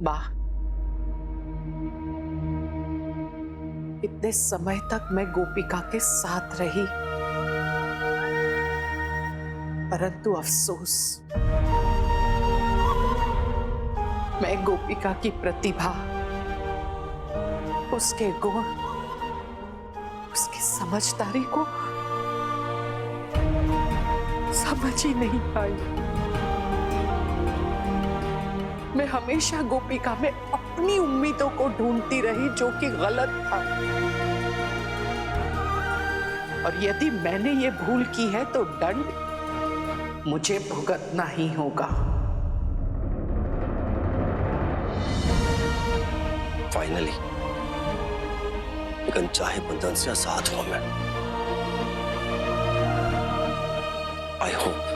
माँ, इतने समय तक मैं गोपिका के साथ रही, परंतु अफसोस, मैं गोपिका की प्रतिभा, उसके गुण, उसकी समझदारी को समझ ही नहीं पाई। मैं हमेशा गोपिका में अपनी उम्मीदों को ढूंढती रही, जो कि गलत था। और यदि मैंने ये भूल की है तो दंड मुझे भुगतना ही होगा। फाइनली एक अनचाहे बंधन से आजाद हुआ मैं। आई होप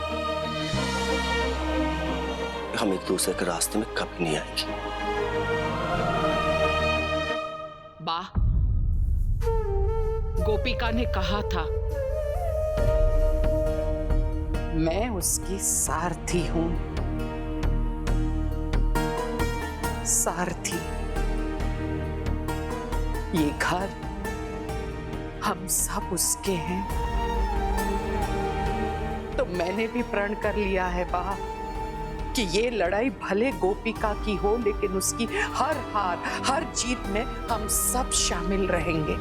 हम एक दूसरे के रास्ते में कभी नहीं आएंगे। वाह, गोपिका ने कहा था, मैं उसकी सारथी हूं। सारथी, ये घर हम सब उसके हैं। तो मैंने भी प्रण कर लिया है बा कि ये लड़ाई भले गोपिका की हो, लेकिन उसकी हर हार, हर जीत में हम सब शामिल रहेंगे।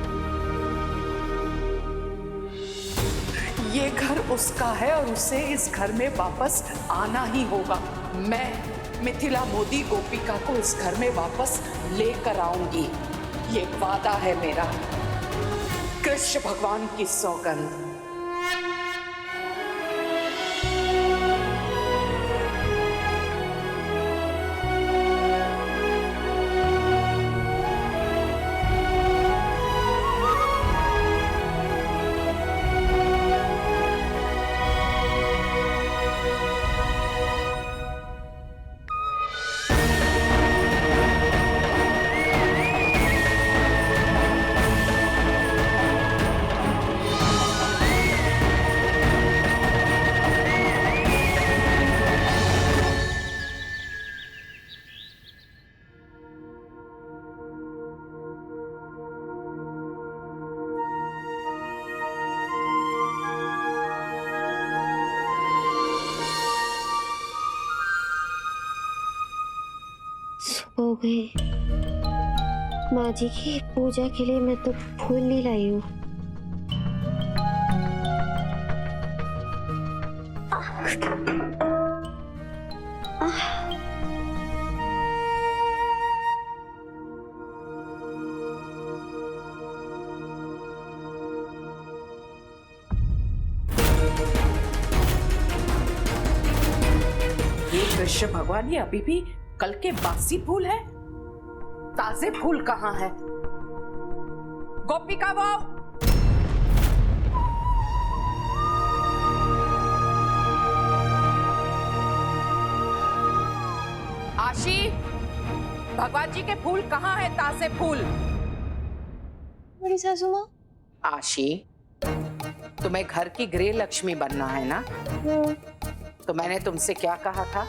ये घर उसका है और उसे इस घर में वापस आना ही होगा। मैं मिथिला मोदी गोपिका को इस घर में वापस लेकर आऊंगी, ये वादा है मेरा। कृष्ण भगवान की सौगंध। हो गई। माँ जी की पूजा के लिए मैं तो फूल नहीं लाई हूँ। ये कृष्ण भगवान, ये अभी भी कल के बासी फूल है, ताजे फूल कहाँ है? गोपिका वो, आशी, भगवान जी के फूल कहाँ है? ताजे फूल। बड़ी सासू माँ। आशी, तुम्हें घर की गृह लक्ष्मी बनना है ना? तो मैंने तुमसे क्या कहा था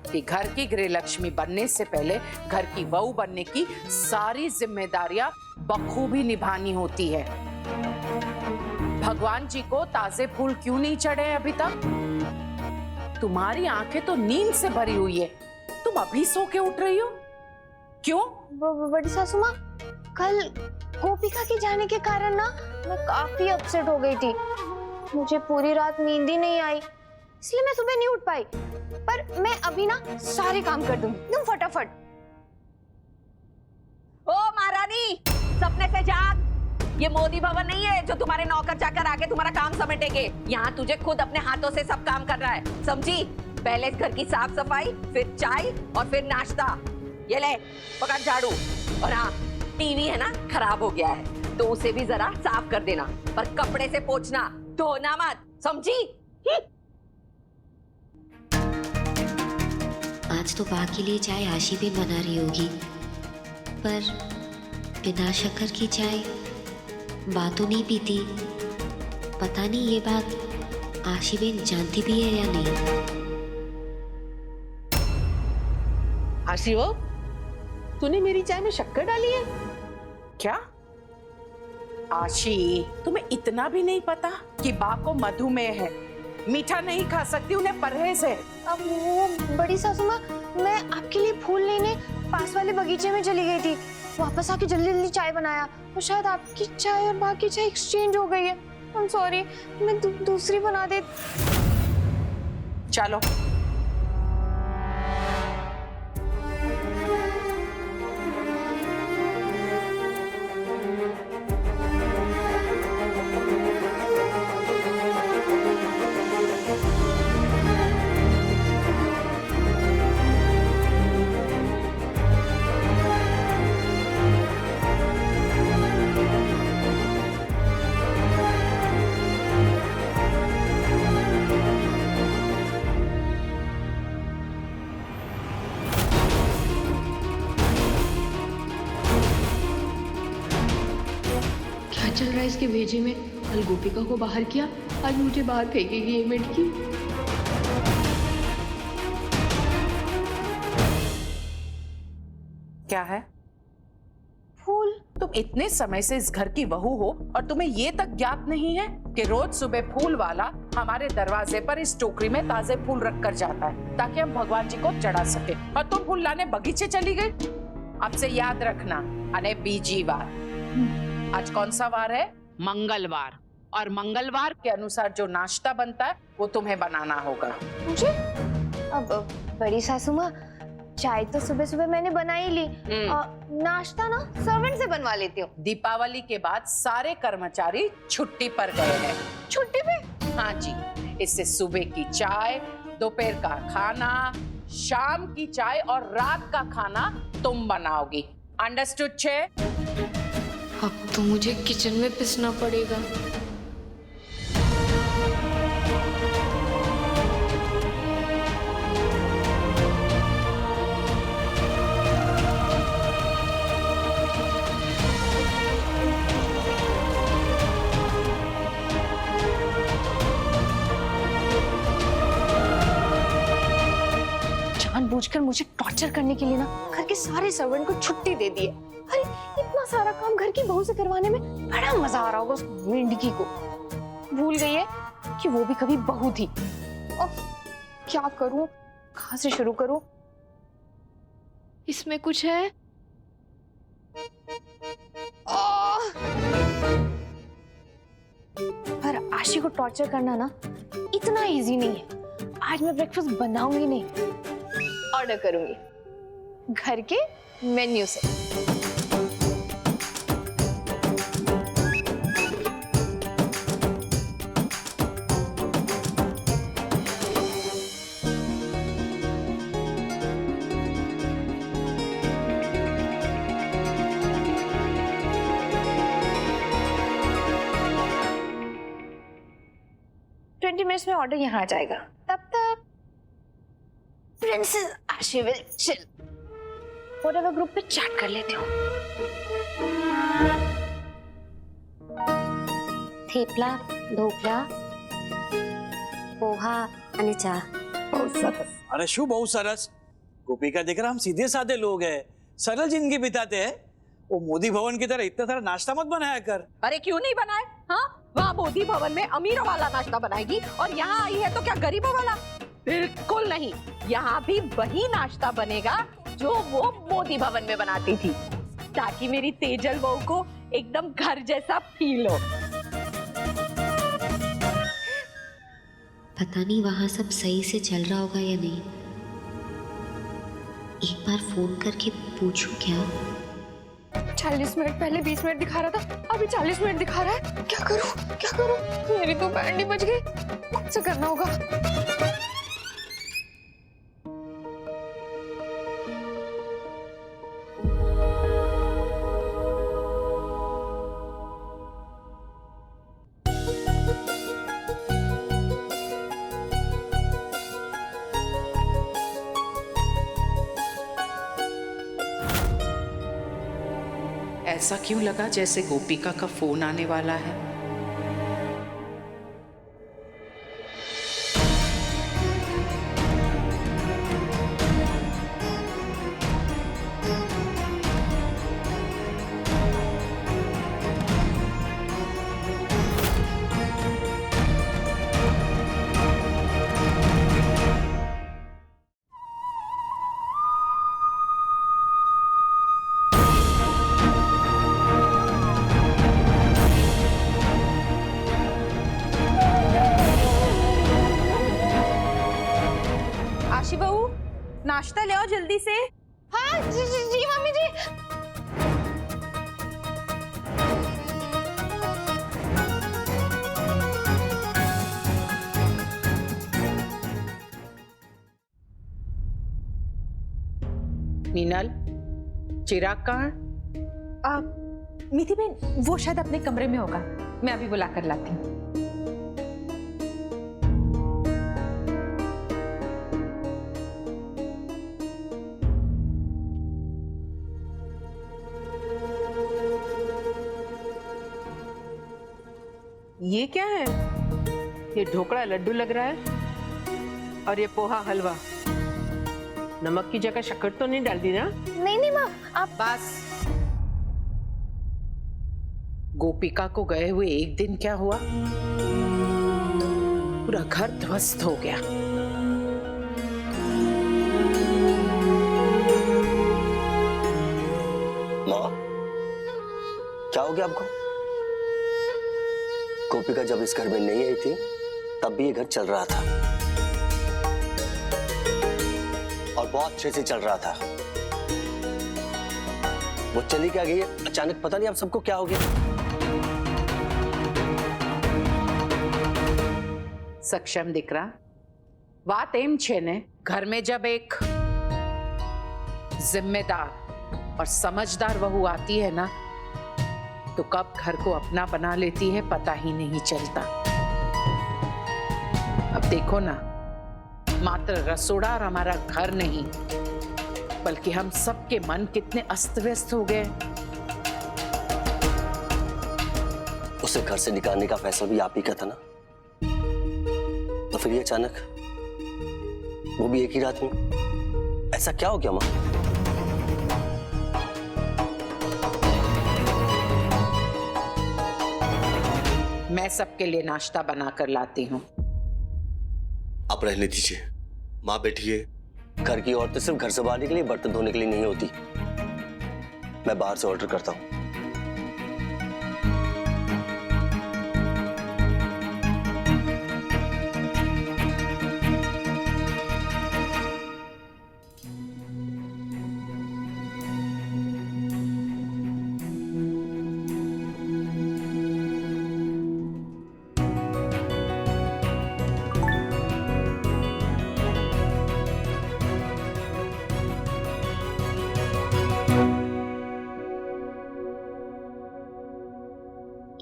कि घर की गृह लक्ष्मी बनने से पहले घर की बहू बनने की सारी जिम्मेदारियां बखूबी निभानी होती है। भगवान जी को ताजे फूल क्यों नहीं चढ़े अभी तक? तुम्हारी आंखें तो नींद से भरी हुई है, तुम अभी सो के उठ रही हो, क्यों? बड़ी सासू माँ, कल गोपिका के जाने के कारण ना मैं काफी अपसेट हो गई थी। मुझे पूरी रात नींद ही नहीं आई, इसलिए मैं सुबह नहीं उठ पाई। पर मैं अभी ना सारे काम कर दूंगी एकदम फटाफट। ओ महारानी, सपने से जाग। ये मोदी भवन नहीं है जो तुम्हारे नौकर चाकर आके तुम्हारा काम समेटेंगे। यहाँ तुझे खुद अपने हाथों से सब काम करना है, समझी? पहले इस घर की साफ सफाई, फिर चाय और फिर नाश्ता। ये ले, पकड़ झाड़ू। और हाँ, टीवी है ना, खराब हो गया है तो उसे भी जरा साफ कर देना, पर कपड़े से पोंछना, धोना मत, समझी? आज तो बा के लिए चाय आशी भी बना रही होगी, पर बिना शक्कर की चाय बा तो नहीं पीती। पता नहीं ये बात आशी बेन जानती भी है या नहीं। आशी हो, तूने मेरी चाय में शक्कर डाली है? क्या आशी, तुम्हें इतना भी नहीं पता कि बा को मधुमेह है, मीठा नहीं खा सकती, उन्हें परहेज है। अब वो बड़ी सासू माँ, मैं आपके लिए फूल लेने पास वाले बगीचे में चली गई थी, वापस आके जल्दी जल्दी चाय बनाया, तो शायद आपकी चाय और बाकी चाय एक्सचेंज हो गई है। आई एम सॉरी, मैं दूसरी बना दे। चलो क्या चल रहा है इसके भेजे में? कल गोपिका को बाहर किया, आज मुझे बाहर फेंकेगी ये मेढकी। क्या है? फूल। तुम इतने समय से इस घर की बहू हो और तुम्हें ये तक ज्ञात नहीं है कि रोज सुबह फूल वाला हमारे दरवाजे पर इस टोकरी में ताजे फूल रख कर जाता है ताकि हम भगवान जी को चढ़ा सके, और तुम फूल लाने बगीचे चली गई। अब से याद रखना, अने बीजी वार। आज कौन सा वार है? मंगलवार, और मंगलवार के अनुसार जो नाश्ता बनता है वो तुम्हें बनाना होगा। मुझे? अब बड़ी सासू माँ, चाय तो सुबह सुबह मैंने बना ही ली, नाश्ता ना सर्वेंट से बनवा लेती हूँ। दीपावली के बाद सारे कर्मचारी छुट्टी पर गए हैं। छुट्टी पे? हाँ जी, इससे सुबह की चाय, दोपहर का खाना, शाम की चाय और रात का खाना तुम बनाओगी। अंडरस्टूड छे? अब तो मुझे किचन में पिसना पड़ेगा। जानबूझकर मुझे टॉर्चर करने के लिए ना घर के सारे सर्वेंट को छुट्टी दे दी है। अरे इतना सारा काम घर की बहू से करवाने में बड़ा मजा आ रहा होगा उस मेंढकी को। भूल गई है कि वो भी कभी बहू थी। क्या करूं, कहां से शुरू करूं? इसमें कुछ है? पर आशी को टॉर्चर करना ना इतना इजी नहीं है। आज मैं ब्रेकफास्ट बनाऊंगी नहीं, ऑर्डर करूंगी घर के मेन्यू से। मिनट्स में ऑर्डर यहाँ आ जाएगा। तब तक प्रिंसेस आशी विल चिल। व्हाटएवर ग्रुप पे चैट कर लेती हूँ। थेपला, ढोकला, पोहा आणि चहा। बहुत सरस। अरे शू बहुत सरस। गोपिका देख रहा, हम सीधे साधे लोग हैं, सरल जिंदगी बिताते हैं। वो मोदी भवन की तरह इतना सारा नाश्ता मत बनाया कर। अरे क्यों नहीं बनाए? हाँ, वहाँ मोदी भवन में अमीरों वाला नाश्ता बनाएगी और यहाँ आई है तो क्या गरीबों वाला? बिल्कुल नहीं, यहाँ भी वही नाश्ता बनेगा जो वो मोदी भवन में बनाती थी, ताकि मेरी तेजल बहू को एकदम घर जैसा फील हो। पता नहीं वहां सब सही से चल रहा होगा या नहीं। एक बार फोन करके पूछूं क्या? 40 मिनट पहले 20 मिनट दिखा रहा था, अभी 40 मिनट दिखा रहा है। क्या करूं, क्या करूं? मेरी तो बैंड ही बज गई। कुछ से करना होगा। ऐसा क्यों लगा जैसे गोपिका का फोन आने वाला है? नाश्ता ले आओ जल्दी से। हाँ जी जी जी मम्मी जी। मीनल, चिराग कहाँ है? मीठी बहन वो शायद अपने कमरे में होगा, मैं अभी बुला कर लाती हूँ। ये क्या है? ये ढोकड़ा लड्डू लग रहा है और ये पोहा हलवा। नमक की जगह शक्कर तो नहीं डाल दी ना? नहीं नहीं माँ, आप बस। गोपिका को गए हुए एक दिन क्या हुआ? पूरा घर ध्वस्त हो गया। माँ, क्या हो गया आपको? गोपिका जब इस घर में नहीं आई थी तब भी ये घर चल रहा था और बहुत अच्छे से चल रहा था। वो चली क्या गई अचानक, पता नहीं आप सबको क्या हो गया। सक्षम दिकरा, बात एम छे ने, घर में जब एक जिम्मेदार और समझदार बहू आती है ना, तो कब घर को अपना बना लेती है पता ही नहीं चलता। अब देखो ना, मात्र रसोड़ा और हमारा घर नहीं, बल्कि हम सबके मन कितने अस्त व्यस्त हो गए। उसे घर से निकालने का फैसला भी आप ही का था ना, तो फिर ये अचानक, वो भी एक ही रात में, ऐसा क्या हो गया माँ? मैं सबके लिए नाश्ता बना कर लाती हूँ। आप रहने दीजिए, माँ बैठिए। घर की औरतें सिर्फ घर संभालने के लिए, बर्तन धोने के लिए नहीं होती। मैं बाहर से ऑर्डर करता हूँ।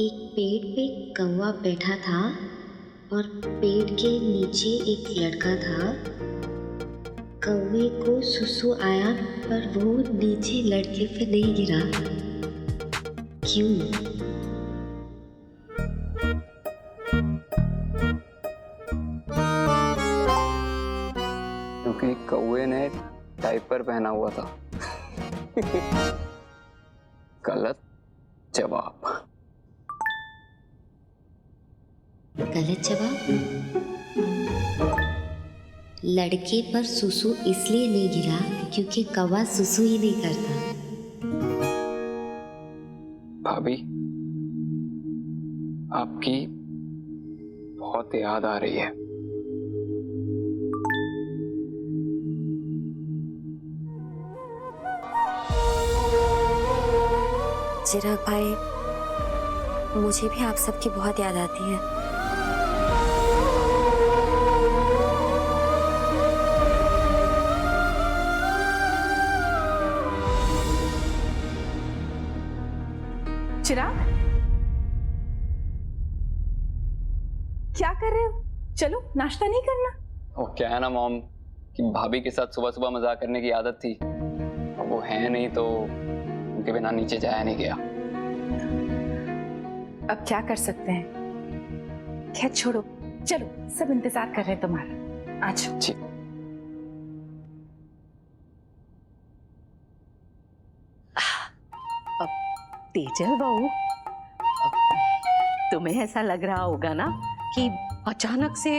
एक पेड़ पे कौवा बैठा था और पेड़ के नीचे एक लड़का था। कौवे को सुसु आया पर वो नीचे लड़के पे नहीं गिरा। क्यों? क्योंकि कौवे ने डायपर पहना हुआ था। गलत जवाब। गलत जवाब। लड़के पर सुसु इसलिए नहीं गिरा क्योंकि कौवा सुसु ही नहीं करता। भाभी, आपकी बहुत याद आ रही है। चिराग भाई, मुझे भी आप सबकी बहुत याद आती है। चिराग, क्या कर रहे हो? चलो नाश्ता नहीं करना? वो क्या है ना मॉम, कि भाभी के साथ सुबह सुबह मजाक करने की आदत थी। अब वो है नहीं तो उनके बिना नीचे जाया नहीं गया। अब क्या कर सकते हैं, खैर छोड़ो, चलो सब इंतजार कर रहे हैं तुम्हारा, आ जाओ। जी। तेजल बहू, तुम्हें ऐसा लग रहा होगा ना कि अचानक से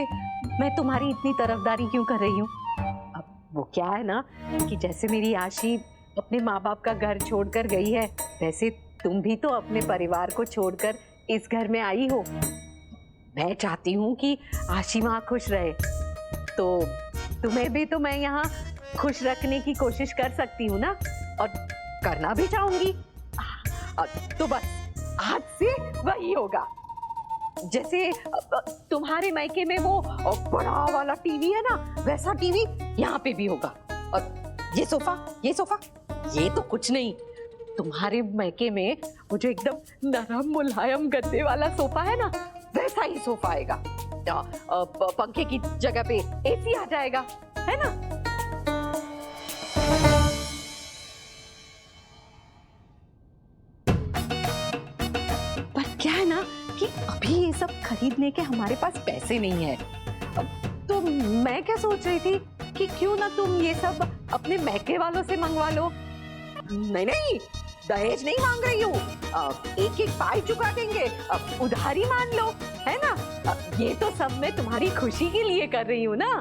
मैं तुम्हारी इतनी तरफदारी क्यों कर रही हूँ। अब वो क्या है ना कि जैसे मेरी आशी अपने माँ बाप का घर छोड़कर गई है, वैसे तुम भी तो अपने परिवार को छोड़कर इस घर में आई हो। मैं चाहती हूँ कि आशी माँ खुश रहे, तो तुम्हें भी तो मैं यहाँ खुश रखने की कोशिश कर सकती हूँ ना, और करना भी चाहूंगी। तो बस आज से वही होगा। जैसे तुम्हारे मायके में वो बड़ा वाला टीवी है ना, वैसा टीवी यहाँ पे भी होगा। और ये सोफा ये तो कुछ नहीं, तुम्हारे मायके में वो जो एकदम नरम मुलायम गद्दे वाला सोफा है ना, वैसा ही सोफा आएगा। पंखे की जगह पे एसी आ जाएगा, है ना? पर क्या है ना कि अभी ये सब खरीदने के हमारे पास पैसे नहीं है। तो मैं क्या सोच रही थी कि क्यों ना तुम ये सब अपने मैके वालों से मंगवा लो। नहीं, दहेज नहीं मांग रही हूँ, एक एक पाई चुका देंगे, उधारी मान लो, है ना? ये तो सब मैं तुम्हारी खुशी के लिए कर रही हूँ ना।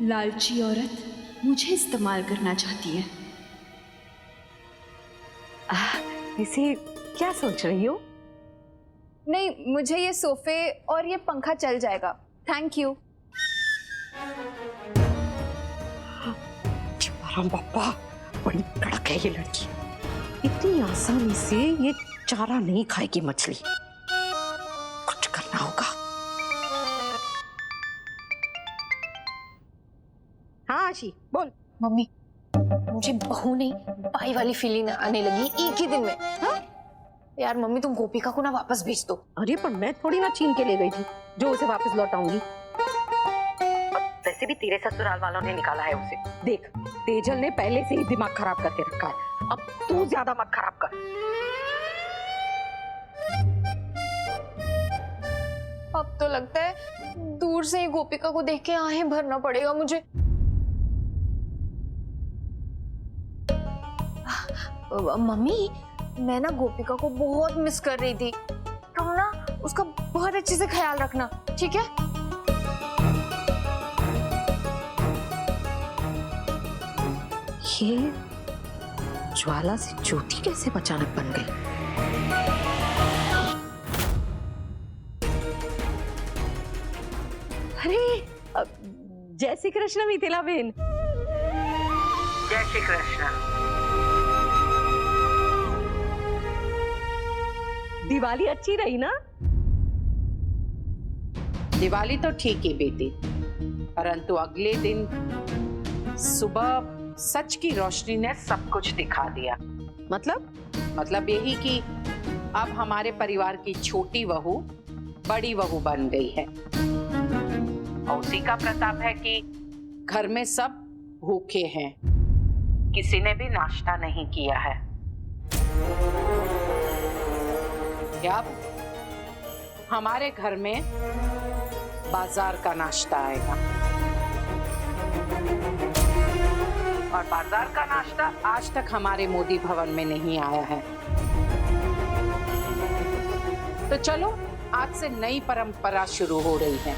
लालची औरत मुझे इस्तेमाल करना चाहती है। इसे क्या सोच रही हो? नहीं, मुझे ये सोफे और ये पंखा चल जाएगा, थैंक यू। बाबा, बड़ी कड़क है ये लड़की। इतनी आसानी से ये चारा नहीं खाएगी मछली। कुछ करना होगा। हाँ आशी, बोल। मम्मी, मुझे बहू नहीं भाई वाली फीलिंग आने लगी एक ही दिन में। हाँ? यार मम्मी, तुम गोपिका को ना वापस भेज दो। अरे पर मैं थोड़ी ना छीन के ले गई थी जो उसे वापस लौटाऊंगी। वैसे भी तेरे ससुराल वालों ने निकाला है उसे। देख, तेजल ने पहले से ही दिमाग खराब करके रखा है, अब तू ज्यादा मत खराब कर। अब तो लगता है दूर से ही गोपिका को देख के आहें भरना पड़ेगा मुझे। मम्मी, मैं ना गोपिका को बहुत मिस कर रही थी। तुम ना उसका बहुत अच्छे से ख्याल रखना, ठीक है? ये ज्वाला से ज्योति कैसे अचानक बन गई? अरे जय श्री कृष्ण मिथिला बहन। जय श्री कृष्ण। दिवाली अच्छी रही ना? दिवाली तो ठीक ही बीती, परंतु अगले दिन सुबह सच की रोशनी ने सब कुछ दिखा दिया। मतलब यही कि अब हमारे परिवार की छोटी बहू बड़ी बहू बन गई है, और उसी का प्रताप है कि घर में सब भूखे हैं, किसी ने भी नाश्ता नहीं किया है। अब हमारे घर में बाजार का नाश्ता आएगा, और बाजार का नाश्ता आज तक हमारे मोदी भवन में नहीं आया है। तो चलो, आज से नई परंपरा शुरू हो रही है,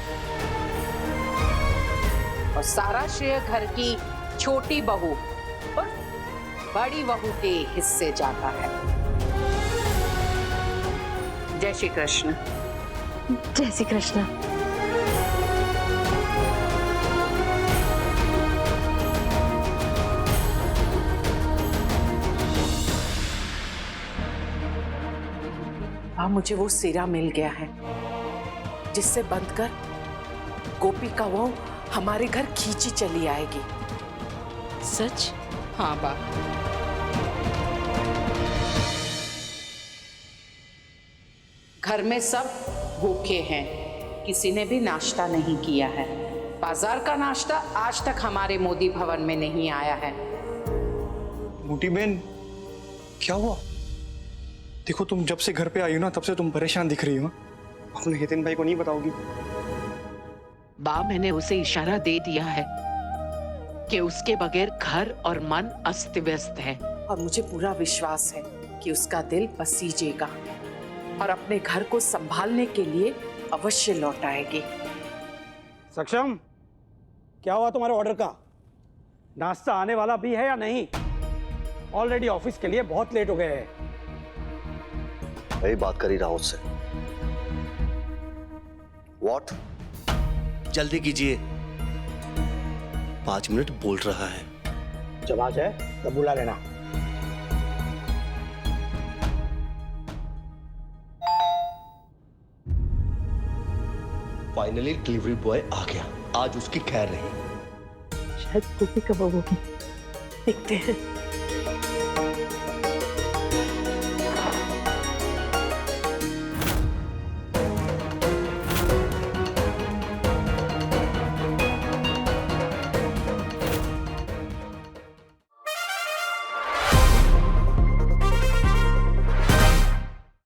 और सारा श्रेय घर की छोटी बहू और बड़ी बहू के हिस्से जाता है। जय श्री कृष्ण। जय श्री कृष्ण। अब मुझे वो सिरा मिल गया है जिससे बंद कर गोपिका वो हमारे घर खींची चली आएगी। सच? हाँ बा। घर में सब भूखे हैं, किसी ने भी नाश्ता नहीं किया है। बाजार का नाश्ता आज तक हमारे मोदी भवन में नहीं आया है। मोटी बहन, क्या हुआ? देखो, तुम जब से घर पे आई हो ना, तब से तुम परेशान दिख रही हो। अपने हितेन भाई को नहीं बताओगी? बा, मैंने उसे इशारा दे दिया है कि उसके बगैर घर और मन अस्त व्यस्त है, और मुझे पूरा विश्वास है कि उसका दिल पसीजेगा और अपने घर को संभालने के लिए अवश्य लौट आएगी। सक्षम, क्या हुआ तुम्हारे ऑर्डर का? नाश्ता आने वाला भी है या नहीं? ऑलरेडी ऑफिस के लिए बहुत लेट हो गए हैं। वही बात कर ही रहा हूं उससे। What? जल्दी कीजिए, 5 मिनट बोल रहा है। जब आ जाए तब बुला लेना। फाइनली डिलीवरी बॉय आ गया, आज उसकी खैर रही। शायद गोपिका बहू होगी, देखते हैं।